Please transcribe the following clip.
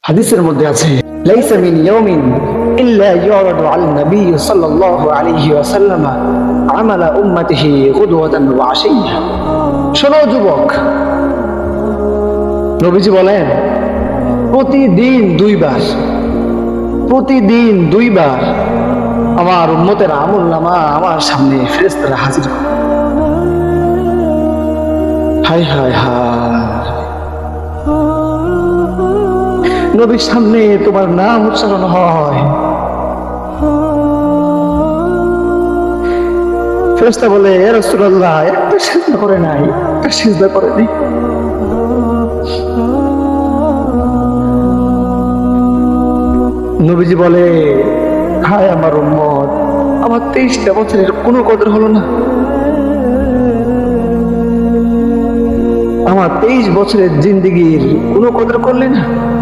হাদিসের মধ্যে আছে লাইসা মিন ইয়াউমিন ইল্লা ইউরাদু আলা নবী সাল্লাল্লাহু আলাইহি ওয়াসাল্লাম আমালা উম্মতিহি গুদওয়াতান ওয়া আশিয়া। শোনো যুবক, নবীজি বলেন প্রতিদিন দুইবার আমার উম্মতের আমলনামা আমার সামনে ফেরেশতারা হাজির করে। হায় হায় হায়, নবীর সামনে তোমার নাম উচ্চারণ হয়, ফেরেশতা বলে ইয়া রাসূলুল্লাহ একটা সিজদা করে নাই, একটা সিজদা করে দিই। নবীজি বলে হায় আমার উম্মত, আমার 23টা বছরের কোনো কদর হলো না, আমার 23 বছরের জিন্দেগির কোনো কদর করলে না।